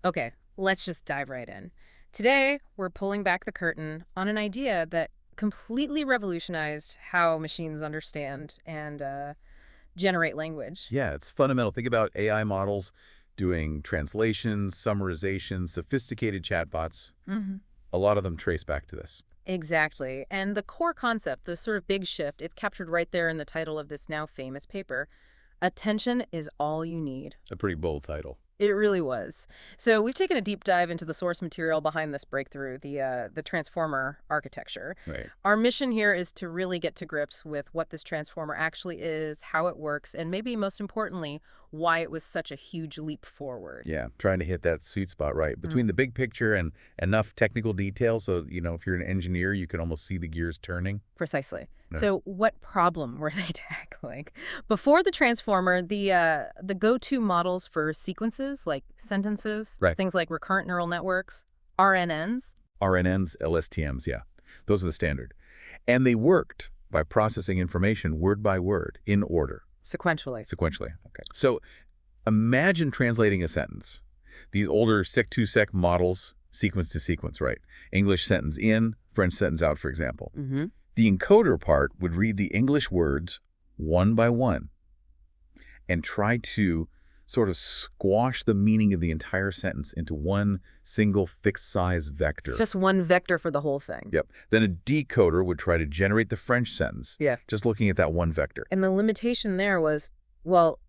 Okay, let's just dive right in. Today, we're pulling back the curtain on an idea that completely revolutionized how machines understand and generate language. Yeah, it's fundamental. Think about AI models doing translations, summarization, sophisticated chatbots. Hmm. A lot of them trace back to this. Exactly. And the core concept, the sort of big shift, it's captured right there in the title of this now famous paper. Attention is all you need. A pretty bold title. It really was. So we've taken a deep dive into the source material behind this breakthrough, the transformer architecture. Right. Our mission here is to really get to grips with what this transformer actually is, how it works, and maybe most importantly, why it was such a huge leap forward. Yeah, trying to hit that sweet spot right Mm, between the big picture and enough technical detail so, if you're an engineer, you can almost see the gears turning. precisely. Yeah. So what problem were they tackling? Before the transformer, the go-to models for sequences like sentences, Right. things like recurrent neural networks, RNNs. RNNs, LSTMs, yeah. Those are the standard. And they worked by processing information word by word in order. Sequentially. Sequentially. Okay. So imagine translating a sentence. These older sec-to-sec models, sequence to sequence, right? English sentence in, French sentence out, for example. Mm-hmm. The encoder part would read the English words one by one and try to sort of squash the meaning of the entire sentence into one single fixed size vector. It's just one vector for the whole thing. Yep. Then a decoder would try to generate the French sentence, Yeah. just looking at that one vector. And the limitation there was, well,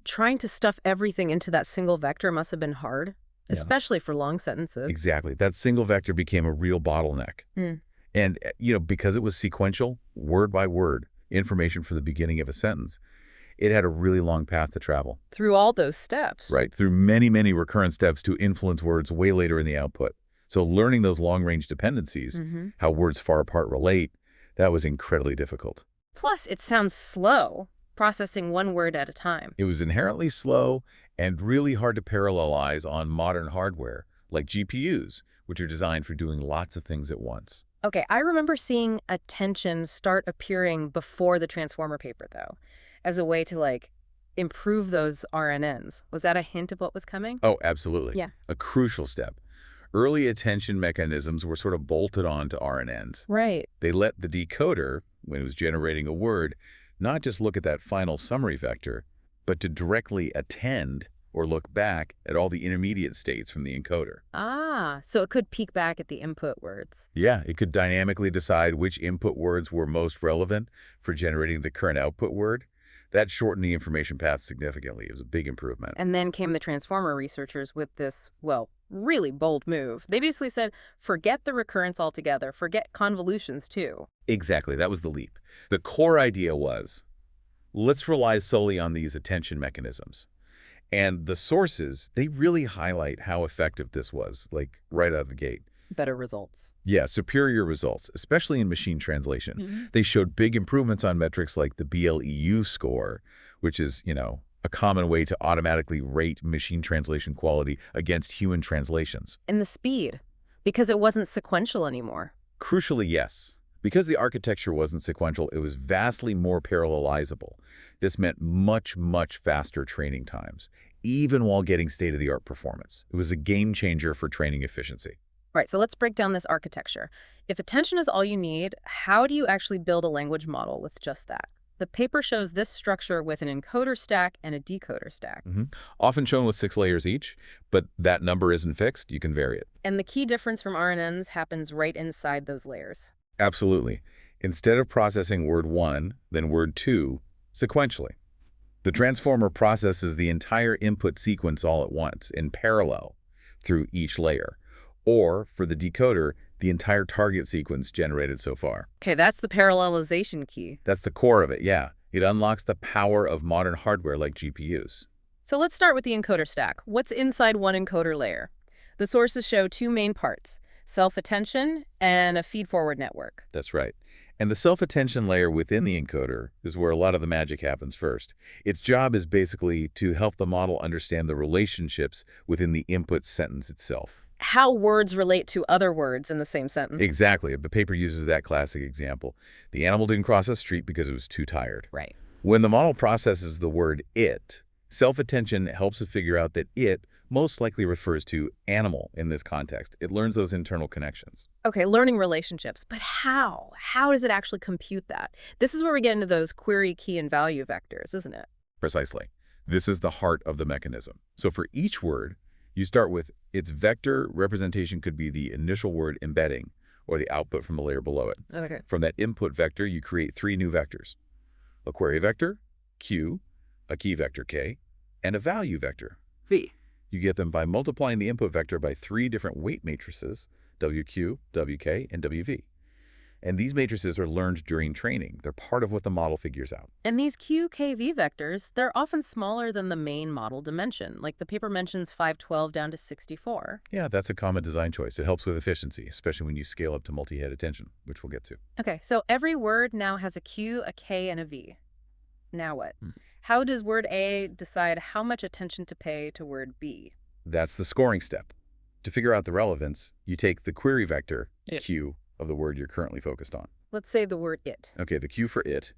trying to stuff everything into that single vector must have been hard, Yeah. especially for long sentences. Exactly. That single vector became a real bottleneck. Mm. And, because it was sequential, word by word, information for the beginning of a sentence, it had a really long path to travel. Through all those steps. Right, through many, many recurrent steps to influence words way later in the output. So learning those long-range dependencies, Hmm. how words far apart relate, that was incredibly difficult. Plus, it sounds slow, processing one word at a time. It was inherently slow and really hard to parallelize on modern hardware, like GPUs, which are designed for doing lots of things at once. Okay, I remember seeing attention start appearing before the transformer paper, though, as a way to, improve those RNNs. Was that a hint of what was coming? Oh, absolutely. Yeah. A crucial step. Early attention mechanisms were sort of bolted on to RNNs. Right. They let the decoder, when it was generating a word, not just look at that final summary vector, but to directly attend or look back at all the intermediate states from the encoder. Ah, so it could peek back at the input words. Yeah, it could dynamically decide which input words were most relevant for generating the current output word. That shortened the information path significantly. It was a big improvement. And then came the transformer researchers with this, well, really bold move. They basically said, forget the recurrence altogether, forget convolutions too. Exactly, that was the leap. The core idea was, let's rely solely on these attention mechanisms. And the sources, they really highlight how effective this was, like right out of the gate. Better results. Yeah, superior results, especially in machine translation. Mhm. They showed big improvements on metrics like the BLEU score, which is, a common way to automatically rate machine translation quality against human translations. And the speed, because it wasn't sequential anymore. Crucially, yes. Because the architecture wasn't sequential, it was vastly more parallelizable. This meant much, much faster training times, even while getting state-of-the-art performance. It was a game changer for training efficiency. Right, so let's break down this architecture. If attention is all you need, how do you actually build a language model with just that? The paper shows this structure with an encoder stack and a decoder stack. Often shown with 6 layers each, but that number isn't fixed. You can vary it. And the key difference from RNNs happens right inside those layers. Absolutely. Instead of processing word 1, then word 2, sequentially. The transformer processes the entire input sequence all at once, in parallel, through each layer. Or, for the decoder, the entire target sequence generated so far. Okay, that's the parallelization key. That's the core of it, yeah. It unlocks the power of modern hardware like GPUs. So let's start with the encoder stack. What's inside one encoder layer? The sources show two main parts, self-attention and a feed-forward network. That's right. And the self-attention layer within the encoder is where a lot of the magic happens first. Its job is basically to help the model understand the relationships within the input sentence itself. How words relate to other words in the same sentence. Exactly. The paper uses that classic example. The animal didn't cross the street because it was too tired. Right. When the model processes the word it, self-attention helps it figure out that it most likely refers to animal in this context. It learns those internal connections. Okay, learning relationships, but how? How does it actually compute that? This is where we get into those query key and value vectors, isn't it? Precisely. This is the heart of the mechanism. So for each word, you start with its vector representation could be the initial word embedding or the output from the layer below it. Okay. From that input vector, you create 3 new vectors: a query vector, Q, a key vector, K, and a value vector. V. You get them by multiplying the input vector by 3 different weight matrices, WQ, WK, and WV. And these matrices are learned during training. They're part of what the model figures out. And these QKV vectors, they're often smaller than the main model dimension, like the paper mentions 512 down to 64. Yeah, that's a common design choice. It helps with efficiency, especially when you scale up to multi-head attention, which we'll get to. Okay, so every word now has a Q, a K, and a V. Now what? How does word A decide how much attention to pay to word B? That's the scoring step. To figure out the relevance, you take the query vector, It. Q, of the word you're currently focused on. Let's say the word it. Okay, the Q for it.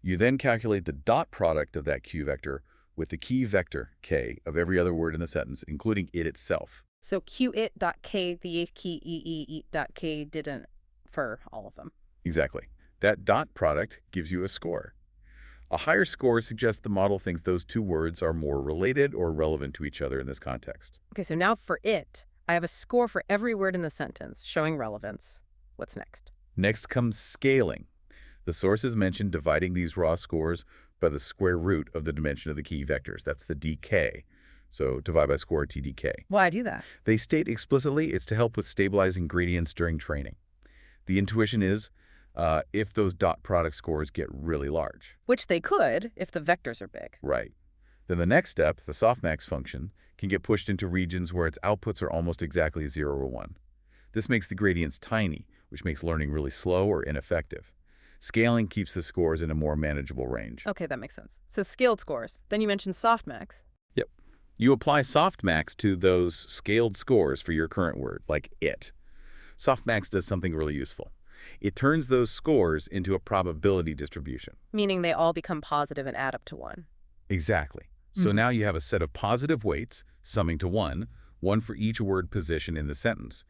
You then calculate the dot product of that Q vector with the key vector, K, of every other word in the sentence, including it itself. So Q it dot K, the eighth key eat dot K didn't for all of them. Exactly. That dot product gives you a score. A higher score suggests the model thinks those 2 words are more related or relevant to each other in this context. Okay, so now for it, I have a score for every word in the sentence, showing relevance. What's next? Next comes scaling. The sources mentioned dividing these raw scores by the square root of the dimension of the key vectors. That's the DK. So divide by score TDK. Why do that? They state explicitly it's to help with stabilizing gradients during training. The intuition is if those dot product scores get really large. Which they could if the vectors are big. Right. Then the next step, the softmax function, can get pushed into regions where its outputs are almost exactly 0 or 1. This makes the gradients tiny, which makes learning really slow or ineffective. Scaling keeps the scores in a more manageable range. Okay, that makes sense. So scaled scores. Then you mentioned softmax. Yep. You apply softmax to those scaled scores for your current word, like it. Softmax does something really useful. It turns those scores into a probability distribution. Meaning they all become positive and add up to 1. Exactly. So now you have a set of positive weights, summing to 1, one for each word position in the sentence.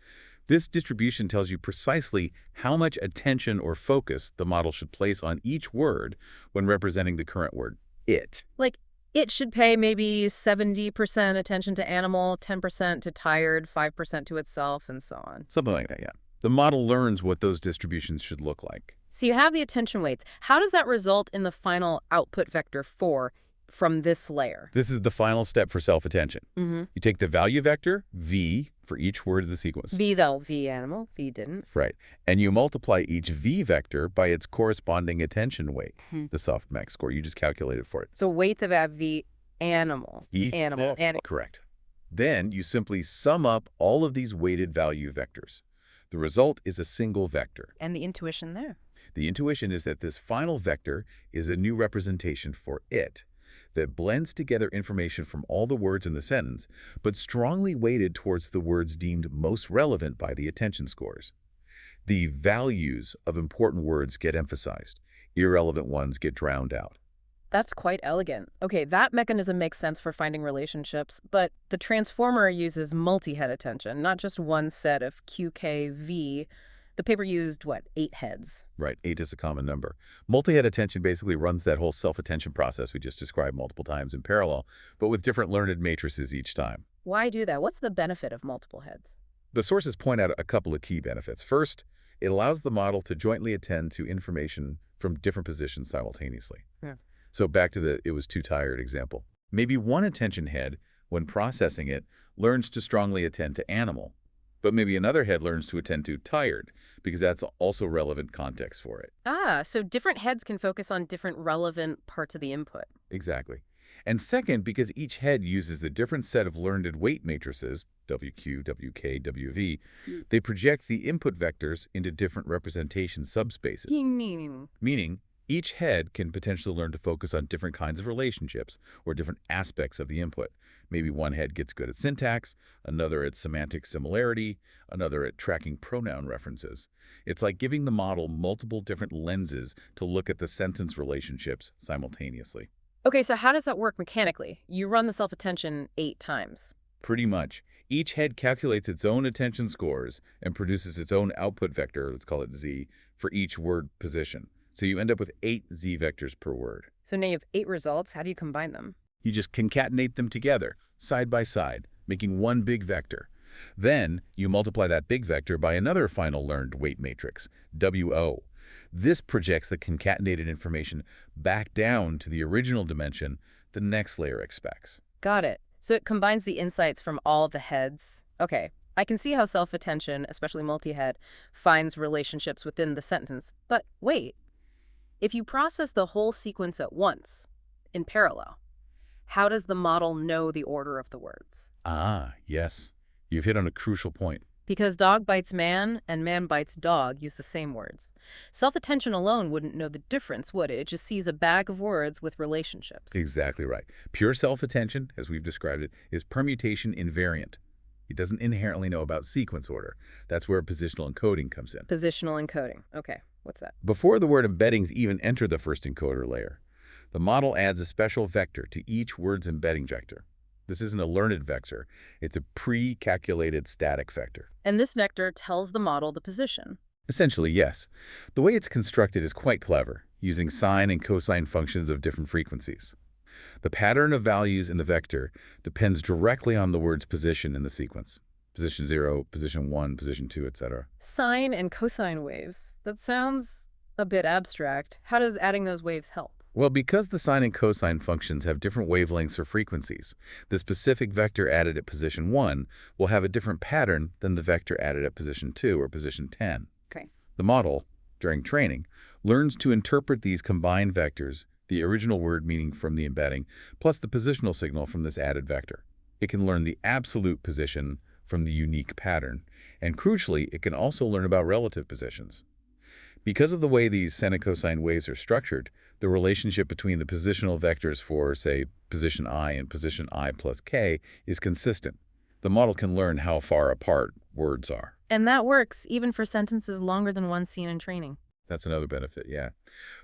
This distribution tells you precisely how much attention or focus the model should place on each word when representing the current word, it. Like, it should pay maybe 70% attention to animal, 10% to tired, 5% to itself, and so on. Something like that, yeah. The model learns what those distributions should look like. So you have the attention weights. How does that result in the final output vector 4 from this layer? This is the final step for self-attention. You take the value vector, V, for each word of the sequence. V, though. V animal. V didn't. Right. And you multiply each V vector by its corresponding attention weight, the softmax score. You just calculated for it. So weight of that V animal. Animal. Correct. Then you simply sum up all of these weighted value vectors. The result is a single vector. And the intuition there. The intuition is that this final vector is a new representation for it that blends together information from all the words in the sentence, but strongly weighted towards the words deemed most relevant by the attention scores. The values of important words get emphasized. Irrelevant ones get drowned out. That's quite elegant. Okay, that mechanism makes sense for finding relationships, but the transformer uses multi-head attention, not just one set of QKV. The paper used, 8 heads? Right, 8 is a common number. Multi-head attention basically runs that whole self-attention process we just described multiple times in parallel, but with different learned matrices each time. Why do that? What's the benefit of multiple heads? The sources point out a couple of key benefits. First, it allows the model to jointly attend to information from different positions simultaneously. Yeah. So back to the "it was too tired" example. Maybe one attention head, when processing it, learns to strongly attend to animal, but maybe another head learns to attend to tired, because that's also relevant context for it. So different heads can focus on different relevant parts of the input. Exactly. And second, because each head uses a different set of learned weight matrices, WQ, WK, WV, they project the input vectors into different representation subspaces. Meaning, each head can potentially learn to focus on different kinds of relationships or different aspects of the input. Maybe one head gets good at syntax, another at semantic similarity, another at tracking pronoun references. It's like giving the model multiple different lenses to look at the sentence relationships simultaneously. Okay, so how does that work mechanically? You run the self-attention 8 times. Pretty much. Each head calculates its own attention scores and produces its own output vector, let's call it Z, for each word position. So you end up with 8 Z vectors per word. So now you have 8 results. How do you combine them? You just concatenate them together, side by side, making one big vector. Then you multiply that big vector by another final learned weight matrix, WO. This projects the concatenated information back down to the original dimension the next layer expects. Got it. So it combines the insights from all the heads. Okay, I can see how self-attention, especially multi-head, finds relationships within the sentence. But wait, if you process the whole sequence at once, in parallel, how does the model know the order of the words? Ah, yes. You've hit on a crucial point. Because dog bites man and man bites dog use the same words. Self-attention alone wouldn't know the difference, would it? It just sees a bag of words with relationships. Exactly right. Pure self-attention, as we've described it, is permutation invariant. It doesn't inherently know about sequence order. That's where positional encoding comes in. Positional encoding. Okay, what's that? Before the word embeddings even enter the first encoder layer, the model adds a special vector to each word's embedding vector. This isn't a learned vector. It's a pre-calculated static vector. And this vector tells the model the position. Essentially, yes. The way it's constructed is quite clever, using sine and cosine functions of different frequencies. The pattern of values in the vector depends directly on the word's position in the sequence. Position 0, position 1, position 2, etc. Sine and cosine waves. That sounds a bit abstract. How does adding those waves help? Well, because the sine and cosine functions have different wavelengths or frequencies, the specific vector added at position 1 will have a different pattern than the vector added at position 2 or position 10. Okay. The model, during training, learns to interpret these combined vectors, the original word meaning from the embedding, plus the positional signal from this added vector. It can learn the absolute position from the unique pattern, and crucially, it can also learn about relative positions. Because of the way these sine and cosine waves are structured, the relationship between the positional vectors for, say, position I and position I plus k is consistent. The model can learn how far apart words are. And that works even for sentences longer than one seen in training. That's another benefit, yeah.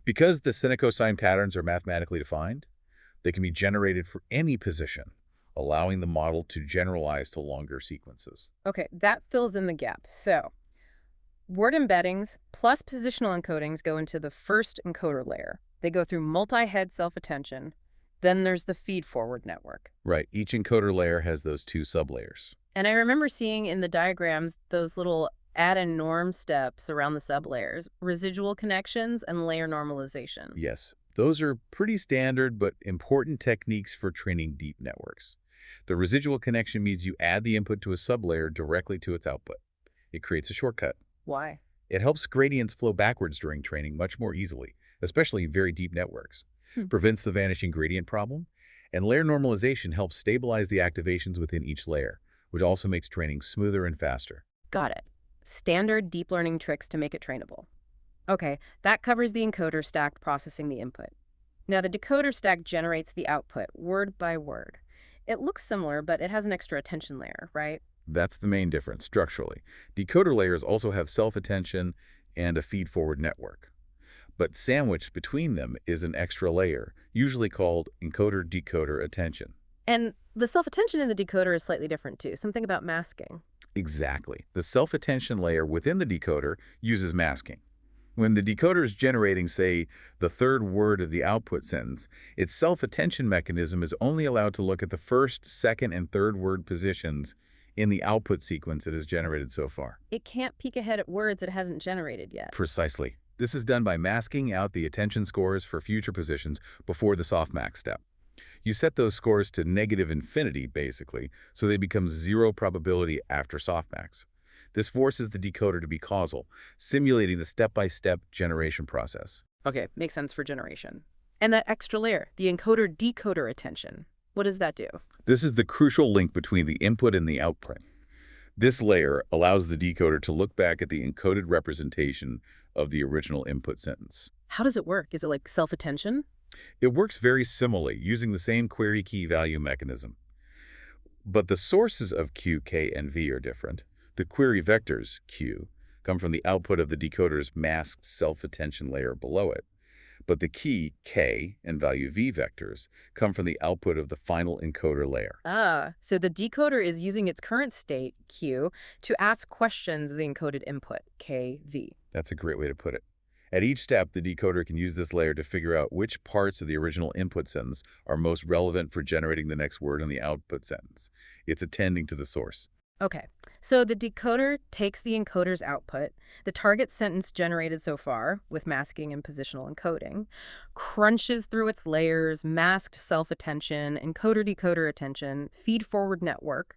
Because the sine and cosine patterns are mathematically defined, they can be generated for any position, allowing the model to generalize to longer sequences. Okay, that fills in the gap. So, word embeddings plus positional encodings go into the first encoder layer. They go through multi-head self-attention. Then there's the feed-forward network. Right. Each encoder layer has those 2 sublayers. And I remember seeing in the diagrams those little add and norm steps around the sublayers, residual connections and layer normalization. Yes. Those are pretty standard but important techniques for training deep networks. The residual connection means you add the input to a sublayer directly to its output. It creates a shortcut. Why? It helps gradients flow backwards during training much more easily, especially in very deep networks. Prevents the vanishing gradient problem, and layer normalization helps stabilize the activations within each layer, which also makes training smoother and faster. Got it. Standard deep learning tricks to make it trainable. Okay, that covers the encoder stack processing the input. Now the decoder stack generates the output word by word. It looks similar, but it has an extra attention layer, right? That's the main difference structurally. Decoder layers also have self-attention and a feed-forward network. But sandwiched between them is an extra layer, usually called encoder-decoder attention. And the self-attention in the decoder is slightly different too, something about masking. Exactly. The self-attention layer within the decoder uses masking. When the decoder is generating, say, the third word of the output sentence, its self-attention mechanism is only allowed to look at the first, second, and third word positions in the output sequence it has generated so far. It can't peek ahead at words it hasn't generated yet. Precisely. This is done by masking out the attention scores for future positions before the softmax step. You set those scores to negative infinity, basically, so they become 0 probability after softmax. This forces the decoder to be causal, simulating the step-by-step generation process. Okay, makes sense for generation. And that extra layer, the encoder-decoder attention, what does that do? This is the crucial link between the input and the output. This layer allows the decoder to look back at the encoded representation of the original input sentence. How does it work? Is it like self-attention? It works very similarly, using the same query key value mechanism. But the sources of Q, K, and V are different. The query vectors, Q, come from the output of the decoder's masked self-attention layer below it. But the key, K, and value V vectors come from the output of the final encoder layer. Ah, so the decoder is using its current state, Q, to ask questions of the encoded input, KV. That's a great way to put it. At each step, the decoder can use this layer to figure out which parts of the original input sentence are most relevant for generating the next word in the output sentence. It's attending to the source. Okay, so the decoder takes the encoder's output, the target sentence generated so far, with masking and positional encoding, crunches through its layers, masked self-attention, encoder-decoder attention, feed-forward network,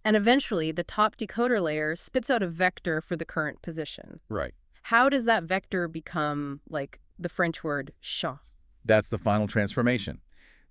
and eventually the top decoder layer spits out a vector for the current position. Right. How does that vector become, like, the French word chat? That's the final transformation.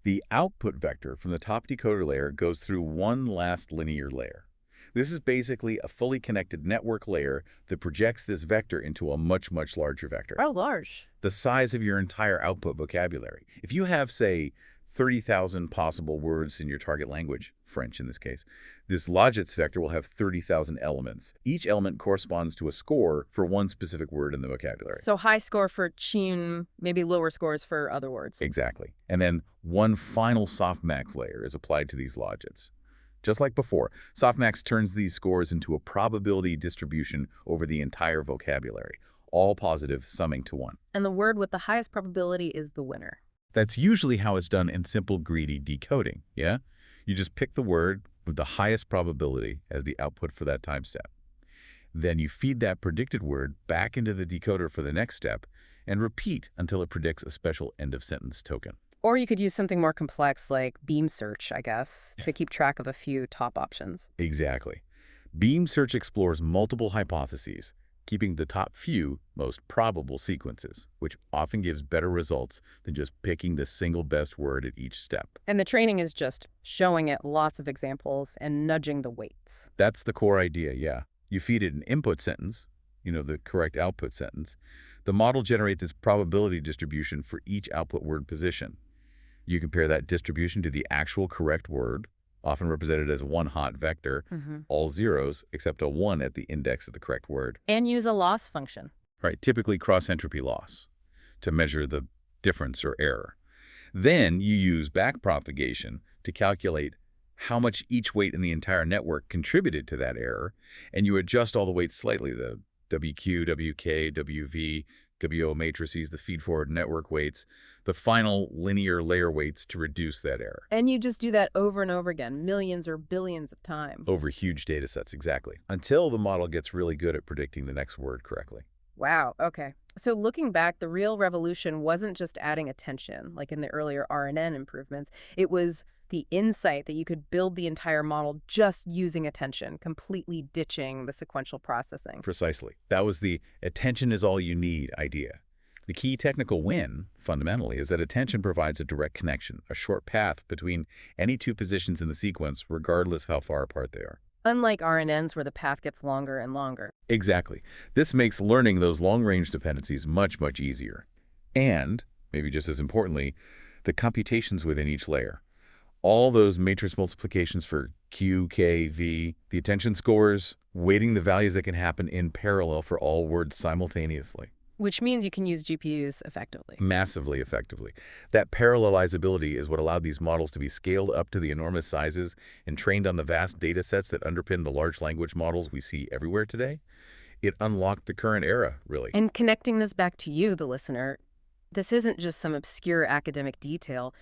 The output vector from the top decoder layer goes through one last linear layer. This is basically a fully connected network layer that projects this vector into a much, much larger vector. How large? The size of your entire output vocabulary. If you have, say, 30,000 possible words in your target language, French in this case, this logits vector will have 30,000 elements. Each element corresponds to a score for one specific word in the vocabulary. So high score for chin, maybe lower scores for other words. Exactly. And then one final softmax layer is applied to these logits. Just like before, softmax turns these scores into a probability distribution over the entire vocabulary, all positive summing to 1. And the word with the highest probability is the winner. That's usually how it's done in simple, greedy decoding, yeah? You just pick the word with the highest probability as the output for that time step. Then you feed that predicted word back into the decoder for the next step and repeat until it predicts a special end-of-sentence token. Or you could use something more complex like beam search, I guess, to keep track of a few top options. Exactly. Beam search explores multiple hypotheses, keeping the top few most probable sequences, which often gives better results than just picking the single best word at each step. And the training is just showing it lots of examples and nudging the weights. That's the core idea, yeah. You feed it an input sentence, the correct output sentence. The model generates its probability distribution for each output word position. You compare that distribution to the actual correct word, often represented as one hot vector, all zeros except a 1 at the index of the correct word. And use a loss function. Right, typically cross-entropy loss, to measure the difference or error. Then you use backpropagation to calculate how much each weight in the entire network contributed to that error, and you adjust all the weights slightly, the WQ, WK, WV, WO matrices, the feed-forward network weights, the final linear layer weights to reduce that error. And you just do that over and over again, millions or billions of times. Over huge data sets, exactly, until the model gets really good at predicting the next word correctly. Wow, okay. So looking back, the real revolution wasn't just adding attention, like in the earlier RNN improvements. It was the insight that you could build the entire model just using attention, completely ditching the sequential processing. Precisely. That was the attention is all you need idea. The key technical win, fundamentally, is that attention provides a direct connection, a short path between any two positions in the sequence, regardless of how far apart they are. Unlike RNNs where the path gets longer and longer. Exactly. This makes learning those long-range dependencies much, much easier. And, maybe just as importantly, the computations within each layer. All those matrix multiplications for Q, K, V, the attention scores, weighting the values that can happen in parallel for all words simultaneously. Which means you can use GPUs effectively. Massively effectively. That parallelizability is what allowed these models to be scaled up to the enormous sizes and trained on the vast data sets that underpin the large language models we see everywhere today. It unlocked the current era, really. And connecting this back to you, the listener, this isn't just some obscure academic detail.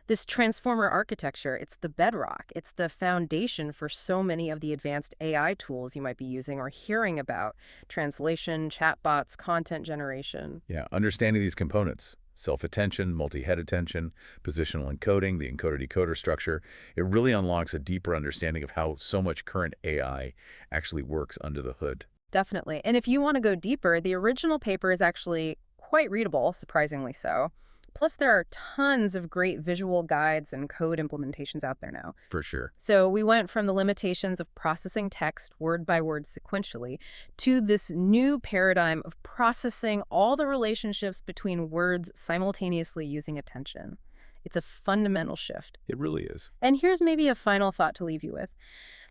This transformer architecture, it's the bedrock. It's the foundation for so many of the advanced AI tools you might be using or hearing about. Translation, chatbots, content generation. Yeah, understanding these components, self-attention, multi-head attention, positional encoding, the encoder-decoder structure, it really unlocks a deeper understanding of how so much current AI actually works under the hood. Definitely. And if you want to go deeper, the original paper is actually quite readable, surprisingly so. Plus, there are tons of great visual guides and code implementations out there now. For sure. So we went from the limitations of processing text word by word sequentially to this new paradigm of processing all the relationships between words simultaneously using attention. It's a fundamental shift. It really is. And here's maybe a final thought to leave you with.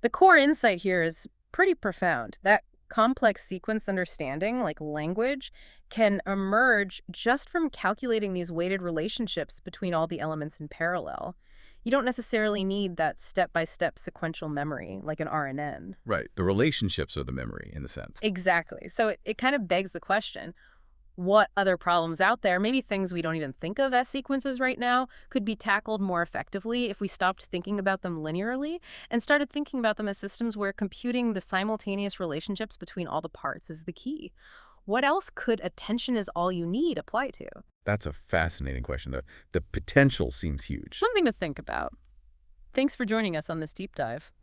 The core insight here is pretty profound. That Complex sequence understanding, like language, can emerge just from calculating these weighted relationships between all the elements in parallel. You don't necessarily need that step-by-step sequential memory like an RNN. Right. The relationships are the memory, in a sense. Exactly. So it kind of begs the question, what other problems out there, maybe things we don't even think of as sequences right now, could be tackled more effectively if we stopped thinking about them linearly and started thinking about them as systems where computing the simultaneous relationships between all the parts is the key. What else could attention is all you need apply to? That's a fascinating question. The potential seems huge. Something to think about. Thanks for joining us on this deep dive.